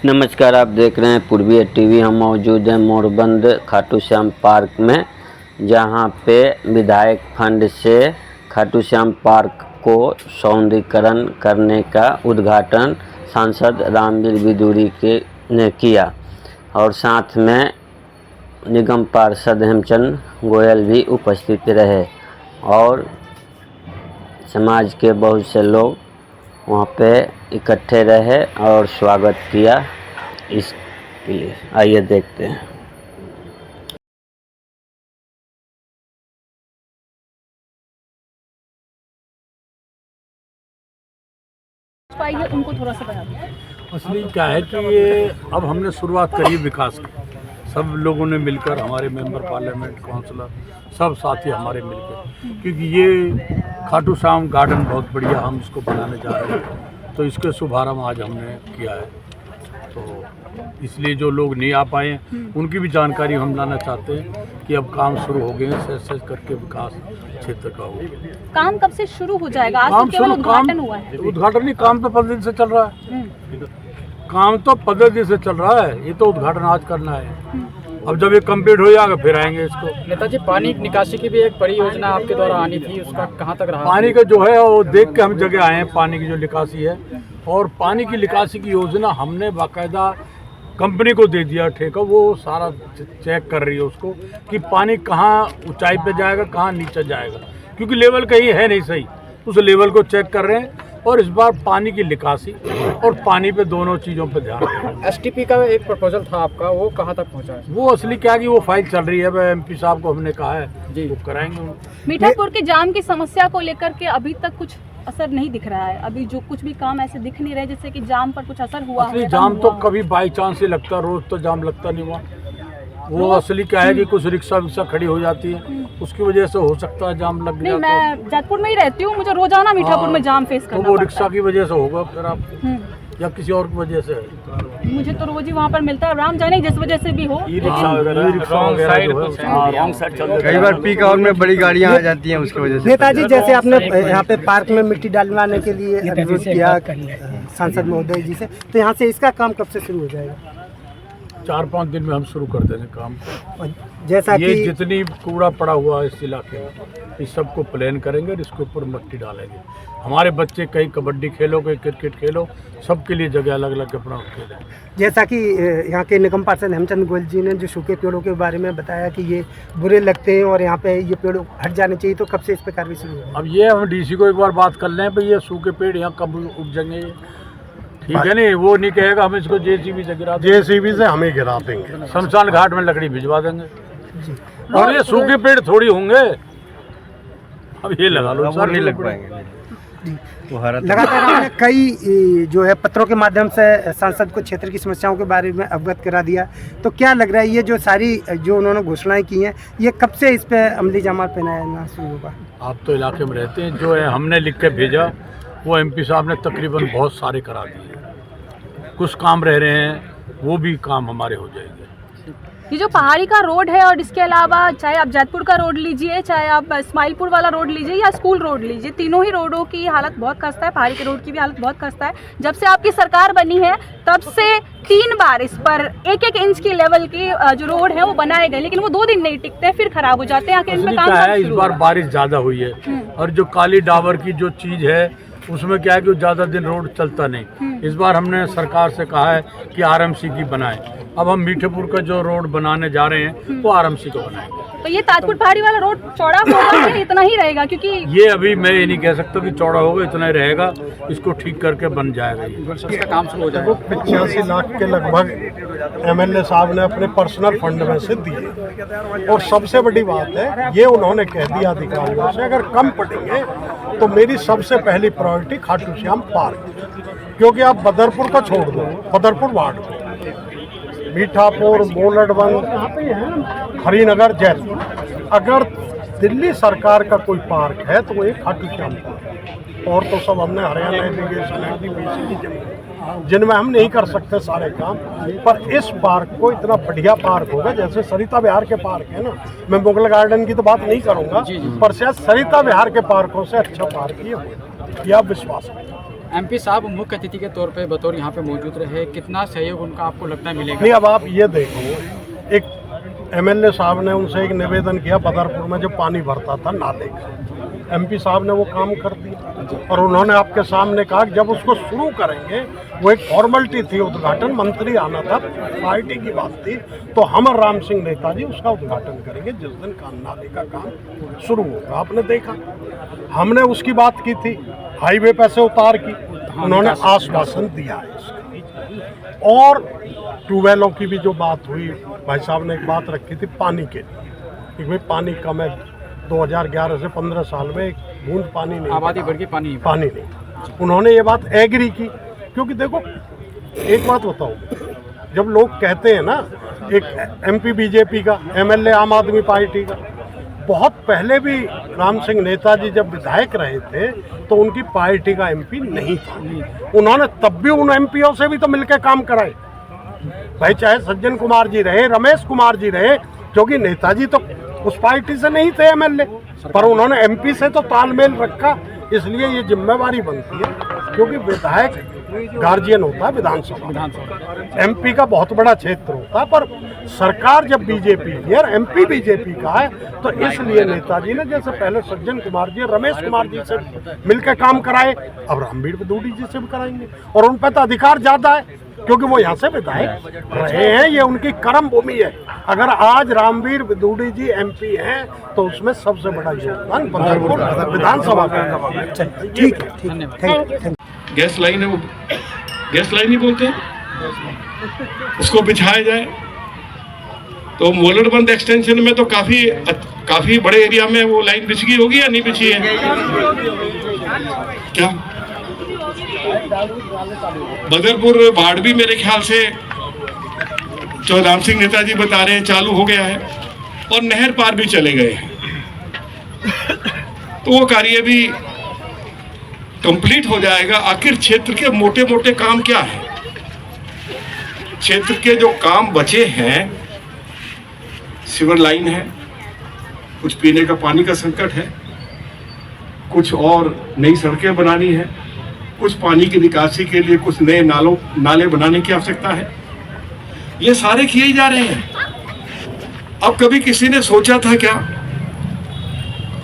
नमस्कार, आप देख रहे हैं पूर्वी टीवी। हम मौजूद हैं मोरबंद खाटू श्याम पार्क में, जहां पे विधायक फंड से खाटू श्याम पार्क को सौंदर्यीकरण करने का उद्घाटन सांसद रामवीर बिदूरी ने किया और साथ में निगम पार्षद हेमचंद गोयल भी उपस्थित रहे और समाज के बहुत से लोग वहाँ पे इकट्ठे रहे और स्वागत किया इसके लिए। आइए देखते हैं। उनको थोड़ा सा बता दो। असली क्या है कि ये अब हमने शुरुआत करी विकास की, सब लोगों ने मिलकर, हमारे मेंबर पार्लियामेंट, काउंसलर, सब साथी हमारे मिलकर, क्योंकि ये खाटू श्याम गार्डन बहुत बढ़िया हम इसको बनाने जा रहे हैं, तो इसके शुभारंभ आज हमने किया है। तो इसलिए जो लोग नहीं आ पाए उनकी भी जानकारी हम लाना चाहते हैं कि अब काम शुरू हो गए हैं, सहज करके विकास क्षेत्र का हो गया। काम कब से शुरू हो जाएगा? आज तो केवल उद्घाटन हुआ है। उद्घाटन नहीं, काम तो 15 दिन से चल रहा है। काम तो 15 दिन से चल रहा है, ये तो उद्घाटन आज करना है। अब जब ये कंप्लीट हो जाएगा फिर आएंगे इसको। नेताजी, पानी निकासी की भी एक बड़ी योजना आपके द्वारा आनी थी, उसका कहाँ तक रहा? पानी का जो है वो देख के हम जगह आए हैं, पानी की जो निकासी है, और पानी की निकासी की योजना हमने बाकायदा कंपनी को दे दिया ठेका। वो सारा चेक कर रही है उसको कि पानी कहाँ ऊंचाई पे जाएगा, कहाँ नीचे जाएगा, क्योंकि लेवल कहीं है नहीं सही, उस लेवल को चेक कर रहे हैं। और इस बार पानी की निकासी और पानी पे दोनों चीज़ों पे ध्यान दें। एसटीपी का एक प्रपोजल था आपका, वो कहाँ तक पहुँचा है? वो असली क्या कि वो फाइल चल रही है, एमपी साहब को हमने कहा है जी, वो कराएंगे। मीठापुर के जाम की समस्या को लेकर के अभी तक कुछ असर नहीं दिख रहा है। अभी जो कुछ भी काम ऐसे दिख नहीं रहे जैसे कि जाम पर कुछ असर हुआ है। जाम तो कभी बाई चांस ही लगता, रोज तो जाम लगता नहीं हुआ। वो असली क्या है कि कुछ रिक्शा विक्शा खड़ी हो जाती है, उसकी वजह से हो सकता है जाम लग गया। मैं जैतपुर में ही रहती हूँ, मुझे रोजाना मीठापुर में जाम फेस करना तो वो रिक्शा की वजह से होगा फिर आप, या किसी और की वजह से? मुझे तो रोज ही वहाँ पर मिलता है, राम जाने जिस वजह से भी हो। कई बार पीक आवर में बड़ी गाड़ियाँ आ जाती हैं, उसकी वजह से। नेताजी, जैसे आपने यहाँ पे पार्क में मिट्टी डलवाने के लिए अनुरोध किया सांसद महोदय जी से, तो यहाँ से इसका काम कब से शुरू हो जाएगा? 4-5 दिन में हम शुरू कर देंगे काम। जैसा ये कि जितनी कूड़ा पड़ा हुआ है इस इलाके में, इस सबको प्लान करेंगे और इसके ऊपर मिट्टी डालेंगे। हमारे बच्चे कहीं कबड्डी खेलो, कहीं क्रिकेट खेलो, सबके लिए जगह अलग अलग अपना खेलें। जैसा कि यहाँ के निगम पार्षद हेमचंद गोयल जी ने जो सूखे पेड़ों के बारे में बताया कि ये बुरे लगते हैं और यहाँ पे ये पेड़ हट जाने चाहिए, तो कब से इस पर कार्रवाई शुरू होगी? अब ये हम डीसी को एक बार बात कर लें भाई, ये सूखे पेड़ यहाँ कब उपजेंगे, ठीक है नहीं? वो नहीं कहेगा हम इसको जेसीबी से गिरा देंगे, जेसीबी से हमें गिरा देंगे, शमशान घाट में लकड़ी भिजवा देंगे। और ये सूखे पेड़ थोड़ी होंगे, अब ये लगा लो, नहीं लग पाएंगे। लगातार हमने कई जो है पत्रों के माध्यम से सांसद को क्षेत्र की समस्याओं के बारे में अवगत करा दिया, तो क्या लग रहा है ये जो सारी जो उन्होंने घोषणाएं की हैं, ये कब से इस पे अमली जामा पहनाना शुरू होगा? आप तो इलाके में रहते हैं, जो है हमने लिख के भेजा वो एमपी साहब ने तकरीबन बहुत सारे करा दिए। कुछ काम रह रहे हैं, वो भी काम हमारे हो जाएंगे। ये जो पहाड़ी का रोड है और इसके अलावा चाहे आप जैतपुर का रोड लीजिए, चाहे आप इस्माइलपुर वाला रोड लीजिए या स्कूल रोड लीजिए, तीनों ही रोडों की हालत बहुत खस्ता है। पहाड़ी के रोड की भी हालत बहुत खस्ता है। जब से आपकी सरकार बनी है तब से 3 बार इस पर 1-1 इंच की लेवल की जो रोड है वो बनाए गए, लेकिन वो 2 दिन नहीं टिकते, फिर खराब हो जाते हैं। आखिर इनमें काम है, इस बार बारिश ज़्यादा हुई है और जो काली डाबर की जो चीज़ है उसमें क्या है कि ज़्यादा दिन रोड चलता नहीं। इस बार हमने सरकार से कहा है कि आरएमसी की बनाए। अब हम मीठापुर का जो रोड बनाने जा रहे हैं वो आरएमसी को बनाएंगे। तो ये ताजपुर पहाड़ी वाला रोड चौड़ा होगा या इतना ही रहेगा? क्योंकि ये अभी मैं ये नहीं कह सकता कि चौड़ा होगा, इतना ही रहेगा, इसको ठीक करके बन जाएगा। इसका काम शुरू हो जाएगा। 85 लाख के लगभग एमएलए साहब ने अपने पर्सनल फंड में से दिए, और सबसे बड़ी बात है ये उन्होंने कह दिया अधिकारियों से अगर कम पड़ेंगे तो मेरी सबसे पहली प्रायोरिटी खाटू श्याम पार्क, क्योंकि आप बदरपुर को छोड़ दो, बदरपुर वार्ड को, मीठापुर, मोलडबंद, हरिनगर, जैतपुर, अगर दिल्ली सरकार का कोई पार्क है तो वो एक खाटू श्याम पार्क। और तो सब हमने हरियाणा इरिगेशन एनडीपीसी जिनमें हम नहीं कर सकते सारे काम, पर इस पार्क को इतना बढ़िया पार्क होगा जैसे सरिता विहार के पार्क है ना। मैं मुगल गार्डन की तो बात नहीं करूंगा, पर शायद सरिता विहार के पार्कों से अच्छा पार्क ये होगा, यह विश्वास है। एमपी साहब मुख्य अतिथि के तौर पे बतौर यहाँ पे मौजूद रहे, कितना सहयोग उनका आपको लगता है मिलेगा? नहीं, अब आप ये देखो, एक एमएलए साहब ने उनसे एक निवेदन किया बदरपुर में जो पानी भरता था नाले का, एमपी साहब ने वो काम कर दिया और उन्होंने आपके सामने कहा कि जब उसको शुरू करेंगे, वो एक फॉर्मेलिटी थी, उद्घाटन मंत्री आना था, पार्टी की बात थी, तो हम और राम सिंह नेताजी उसका उद्घाटन करेंगे जिस दिन नाले का काम शुरू होगा। आपने देखा, हमने उसकी बात की थी, हाईवे पे से उतार की, उन्होंने आश्वासन दिया है इसका। और ट्यूबवेलों की भी जो बात हुई, भाई साहब ने एक बात रखी थी पानी के लिए कि भाई पानी कम है, 2011 से 15 साल में एक बूंद पानी नहीं, आबादी बढ़ के पानी नहीं। उन्होंने ये बात एग्री की, क्योंकि देखो एक बात बताओ, जब लोग कहते हैं ना, एक एमपी बीजेपी का, एमएलए आम आदमी पार्टी का, बहुत पहले भी राम सिंह नेताजी जब विधायक रहे थे तो उनकी पार्टी का एमपी नहीं था, उन्होंने तब भी उन एमपीओ से भी तो मिलकर काम कराए भाई, चाहे सज्जन कुमार जी रहे, रमेश कुमार जी रहे, क्योंकि नेताजी तो उस पार्टी से नहीं थे एमएलए, पर उन्होंने एमपी से तो तालमेल रखा, इसलिए ये जिम्मेवारी बनती है, क्योंकि विधायक गार्जियन होता है विधानसभा, एमपी का बहुत बड़ा क्षेत्र होता है, पर सरकार जब बीजेपी है और एमपी बीजेपी का है, तो इसलिए नेताजी ने जैसे पहले सज्जन कुमार जी, रमेश कुमार जी से मिलकर काम कराए, अब रामवीर बदूड़ी जी से भी कराएंगे, और उन पर तो अधिकार ज्यादा है क्योंकि वो यहाँ से विधायक रहे हैं, ये उनकी कर्म भूमि है। अगर आज रामवीर बदूड़ी जी एमपी हैं तो उसमें सबसे बड़ा योगदान बदरपुर विधानसभा का। ठीक है, धन्यवाद। गैस लाइन है, वो गैस लाइन ही बोलते हैं, उसको बिछाया जाए तो मोलड़बंद एक्सटेंशन में तो काफी बड़े एरिया में वो लाइन बिछ गई होगी या नहीं बिछी है? क्या बदरपुर बाढ़ भी मेरे ख्याल से जो राम सिंह नेताजी बता रहे हैं चालू हो गया है, और नहर पार भी चले गए हैं, तो वो कार्य भी कंप्लीट हो जाएगा। आखिर क्षेत्र के मोटे मोटे काम क्या है? क्षेत्र के जो काम बचे हैं, सीवर लाइन है, कुछ पीने का पानी का संकट है, कुछ और नई सड़कें बनानी है, कुछ पानी की निकासी के लिए कुछ नए नाले बनाने की आवश्यकता है, ये सारे किए जा रहे हैं। अब कभी किसी ने सोचा था क्या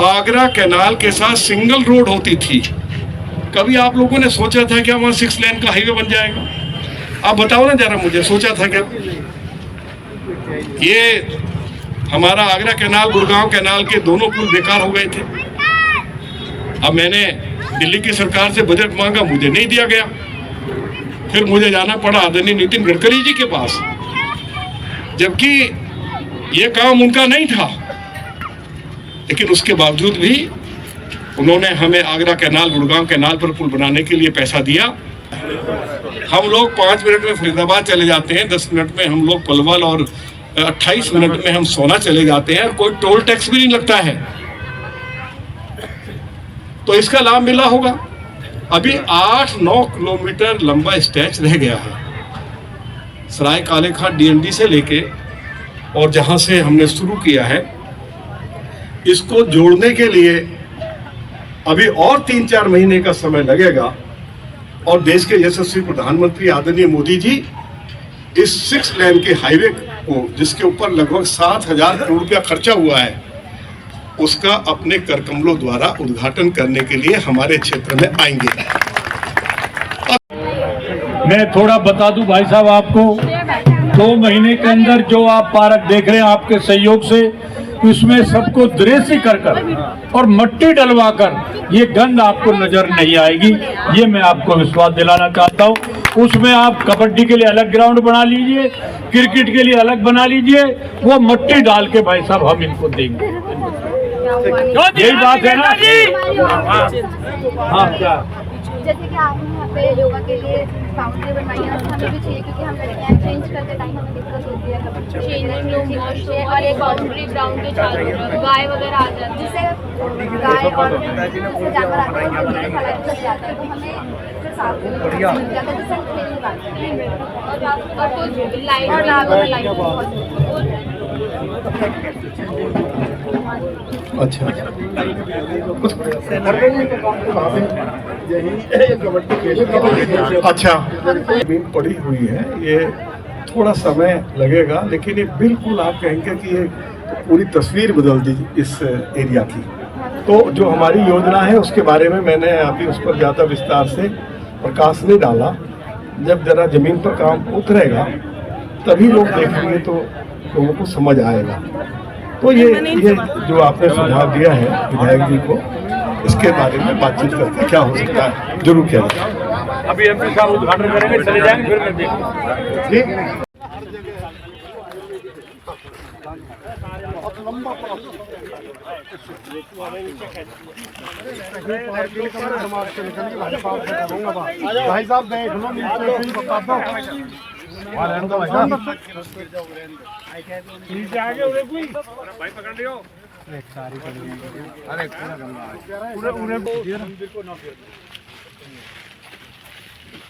आगरा कैनाल के साथ सिंगल रोड होती थी? कभी आप लोगों ने सोचा था क्या वहां 6 लेन का हाईवे बन जाएगा? आप बताओ ना जरा मुझे, सोचा था क्या? ये हमारा आगरा कैनाल, गुड़गांव कैनाल के दोनों पुल बेकार हो गए थे। अब मैंने दिल्ली की सरकार से बजट मांगा, मुझे नहीं दिया गया, फिर मुझे जाना पड़ा आदरणीय नितिन गडकरी जी के पास, जबकि ये काम उनका नहीं था, लेकिन उसके बावजूद भी उन्होंने हमें आगरा कैनाल, गुड़गांव कैनाल पर पुल बनाने के लिए पैसा दिया। हम लोग 5 मिनट में फरीदाबाद चले जाते हैं, 10 मिनट में हम लोग पलवल, और 28 मिनट में हम सोना चले जाते हैं, कोई टोल टैक्स भी नहीं लगता है, तो इसका लाभ मिला होगा। अभी 8-9 किलोमीटर लंबा स्ट्रेच रह गया है, सराय काले खान डीएनडी से लेके और जहां से हमने शुरू किया है, इसको जोड़ने के लिए अभी और 3-4 महीने का समय लगेगा, और देश के यशस्वी प्रधानमंत्री आदरणीय मोदी जी इस 6 लेन के हाईवे को, जिसके ऊपर लगभग 7,000 करोड़ रुपया खर्चा हुआ है, उसका अपने करकमलों द्वारा उद्घाटन करने के लिए हमारे क्षेत्र में आएंगे। मैं थोड़ा बता दूं भाई साहब आपको, 2 महीने के अंदर जो आप पार्क देख रहे हैं आपके सहयोग से, उसमें सबको दृश्यकर और मट्टी डलवा कर ये गंद आपको नजर नहीं आएगी, ये मैं आपको विश्वास दिलाना चाहता हूँ। उसमें आप कबड्डी के लिए अलग ग्राउंड बना लीजिए, क्रिकेट के लिए अलग बना लीजिए, वो मट्टी डाल के भाई साहब हम इनको देंगे। यही बात है ना? हाँ, क्या जैसे कि आपने यहाँ पे योगा के लिए बाउंड्री बनवाई है, हमें भी चाहिए क्योंकि हम लड़कियाँ चेंज करते टाइम हमें दिक्कत होती है, चेंजिंग रूम और एक बाउंड्री ग्राउंड के चारों तरफ गाय वगैरह आ जाती है, जिससे गाय और जानवर आते हैं चले जाते हैं, तो हमें फिर साफ मिल जाता है, जिससे हम खेल नहीं पाते। और कुछ लाइट और अच्छा अच्छा जमीन पड़ी हुई है, ये थोड़ा समय लगेगा, लेकिन ये बिल्कुल आप कहेंगे कि ये पूरी तस्वीर बदल दी इस एरिया की। तो जो हमारी योजना है उसके बारे में मैंने अभी उस पर ज़्यादा विस्तार से प्रकाश नहीं डाला। जब जरा जमीन पर काम उतरेगा तभी लोग देखेंगे तो लोगों को समझ आएगा। तो ये जो आपने सुझाव दिया है विधायक जी को, इसके बारे में बातचीत करके क्या हो सकता है जरूर किया जाए। अभी एमपी साहब उद्घाटन करेंगे, चले जाएंगे, फिर मैं देखूंगा। ठीक। भाई साहब देख लो नीचे बता दो नीचे आ गए कोई भाई पकड़ लियो। अरे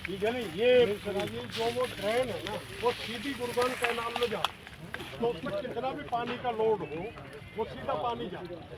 ठीक है ना, ये जो वो ड्रेन है ना वो सीधी गुरगान कैनाल में जाती है, तो उसमें कितना भी पानी का लोड हो वो सीधा पानी जाता है।